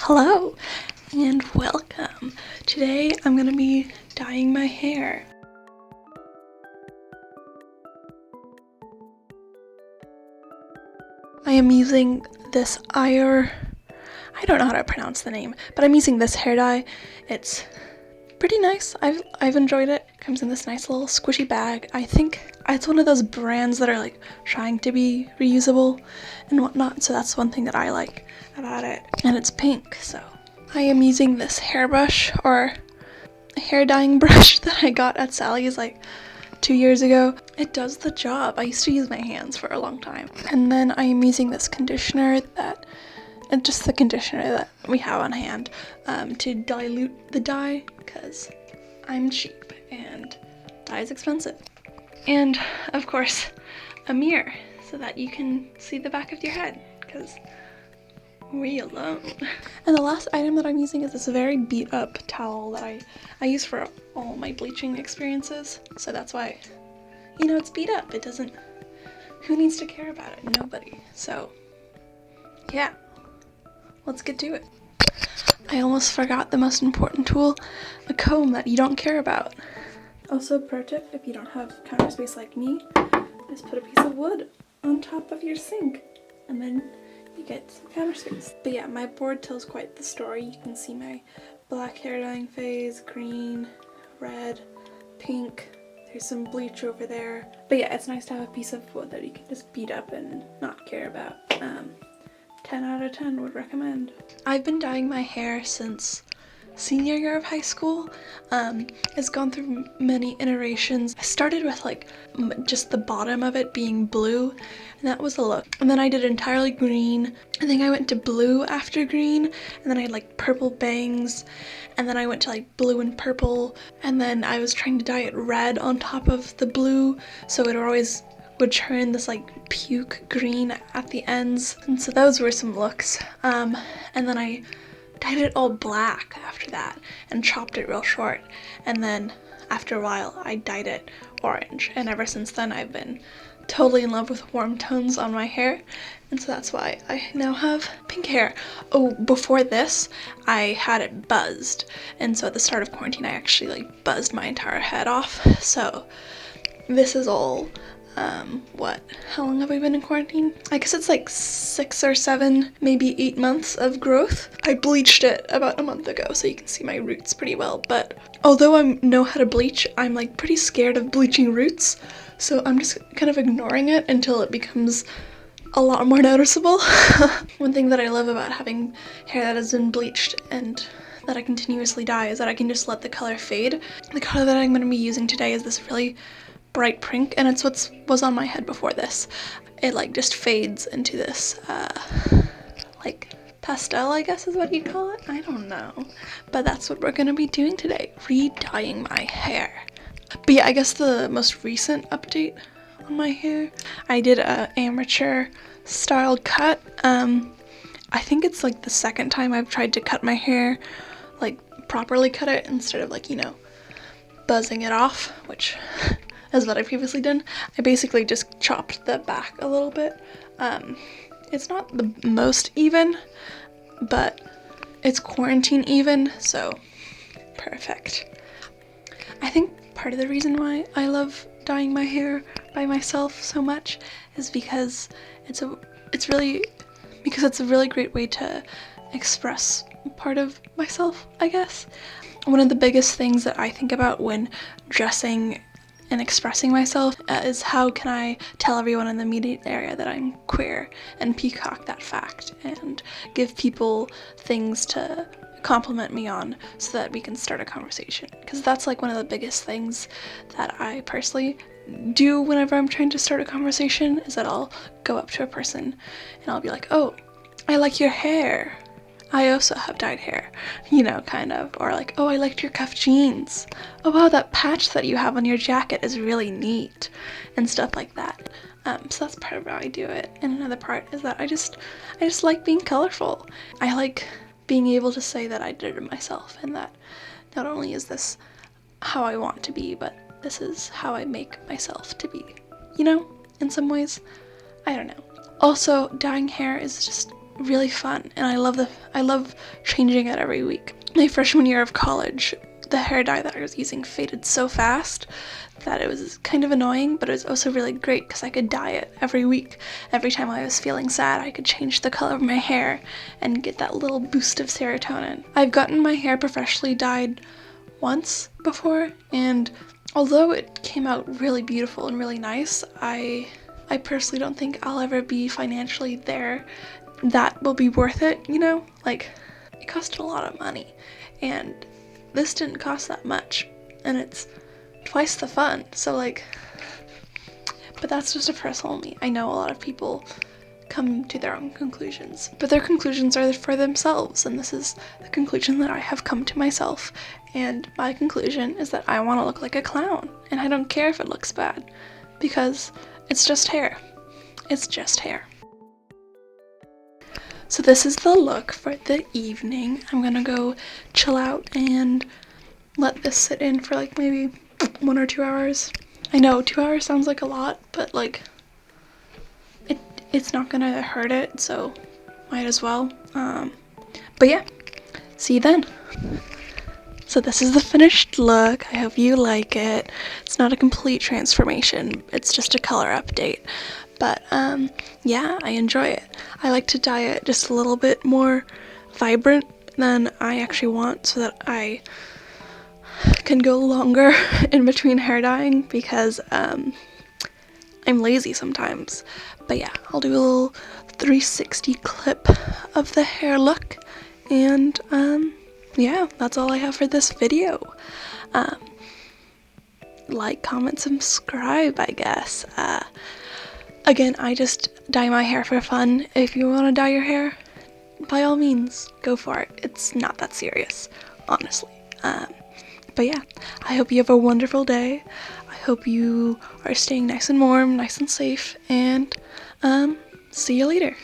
Hello and welcome. Today I'm going to be dyeing my hair. I am using this I don't know how to pronounce the name, but I'm using this hair dye. It's pretty nice. I've enjoyed it. It comes in this nice little squishy bag. I think it's one of those brands that are like trying to be reusable and whatnot, so that's one thing that I like about it. And it's pink, so I am using this hairbrush or hair dyeing brush that I got at Sally's like 2 years ago. It does the job. I used to use my hands for a long time. And then I am using this conditioner just the conditioner that we have on hand to dilute the dye because I'm cheap and dye is expensive. And of course, a mirror so that you can see the back of your head because we alone. And the last item that I'm using is this very beat up towel that I use for all my bleaching experiences. So that's why, it's beat up. It doesn't, who needs to care about it? Nobody. So yeah, let's get to it. I almost forgot the most important tool, a comb that you don't care about. Also, pro tip, if you don't have counter space like me, just put a piece of wood on top of your sink and then you get some counter space. But yeah, my board tells quite the story. You can see my black hair dyeing phase, green, red, pink. There's some bleach over there. But yeah, it's nice to have a piece of wood that you can just beat up and not care about. 10 out of 10 would recommend. I've been dyeing my hair since senior year of high school. It's gone through many iterations. I started with like just the bottom of it being blue, and that was a look. And then I did entirely green. I think I went to blue after green, and then I had like purple bangs, and then I went to like blue and purple, and then I was trying to dye it red on top of the blue, so it always would turn this like puke green at the ends. And so those were some looks. And then I dyed it all black after that and chopped it real short, and then after a while I dyed it orange, and ever since then I've been totally in love with warm tones on my hair, and so that's why I now have pink hair. Oh, before this I had it buzzed, and so at the start of quarantine I actually like buzzed my entire head off. So this is all how long have we been in quarantine? I guess it's like 6 or 7, maybe 8 months of growth. I bleached it about a month ago, so you can see my roots pretty well, but although I know how to bleach, I'm like pretty scared of bleaching roots, so I'm just kind of ignoring it until it becomes a lot more noticeable. One thing that I love about having hair that has been bleached and that I continuously dye is that I can just let the color fade. The color that I'm going to be using today is this really bright pink, and it's what was on my head before this. It like just fades into this like pastel, I guess is what you'd call it. I don't know, but that's what we're gonna be doing today, re-dyeing my hair. But yeah, I guess the most recent update on my hair, I did a amateur style cut. I think it's like the second time I've tried to cut my hair, like properly cut it instead of like, buzzing it off, which is what I've previously done. I basically just chopped the back a little bit. It's not the most even, but it's quarantine even, so perfect. I think part of the reason why I love dyeing my hair by myself so much is because it's a really great way to express part of myself, I guess. One of the biggest things that I think about when dressing and expressing myself is how can I tell everyone in the immediate area that I'm queer and peacock that fact and give people things to compliment me on so that we can start a conversation, because that's like one of the biggest things that I personally do whenever I'm trying to start a conversation, is that I'll go up to a person and I'll be like, oh, I like your hair. I also have dyed hair, kind of. Or like, oh, I liked your cuff jeans. Oh wow, that patch that you have on your jacket is really neat, and stuff like that. So that's part of how I do it. And another part is that I just like being colorful. I like being able to say that I did it myself, and that not only is this how I want to be, but this is how I make myself to be. In some ways, I don't know. Also, dyeing hair is just really fun, and I love changing it every week. My freshman year of college, the hair dye that I was using faded so fast that it was kind of annoying, but it was also really great because I could dye it every week. Every time I was feeling sad, I could change the color of my hair and get that little boost of serotonin. I've gotten my hair professionally dyed once before, and although it came out really beautiful and really nice, I personally don't think I'll ever be financially there that will be worth it, you know? Like, it cost a lot of money, and this didn't cost that much, and it's twice the fun, so like, but that's just a personal me. I know a lot of people come to their own conclusions, but their conclusions are for themselves, and this is the conclusion that I have come to myself, and my conclusion is that I want to look like a clown, and I don't care if it looks bad, because it's just hair. It's just hair. So this is the look for the evening. I'm gonna go chill out and let this sit in for like maybe 1 or 2 hours. I know 2 hours sounds like a lot, but like it's not gonna hurt it, so might as well. But yeah, see you then. So this is the finished look. I hope you like it. It's not a complete transformation, it's just a color update. But yeah, I enjoy it. I like to dye it just a little bit more vibrant than I actually want so that I can go longer in between hair dyeing because I'm lazy sometimes. But yeah, I'll do a little 360 clip of the hair look, and yeah, that's all I have for this video. Like, comment, subscribe, I guess. Again, I just dye my hair for fun. If you want to dye your hair, by all means, go for it. It's not that serious, honestly. But yeah, I hope you have a wonderful day. I hope you are staying nice and warm, nice and safe, and see you later.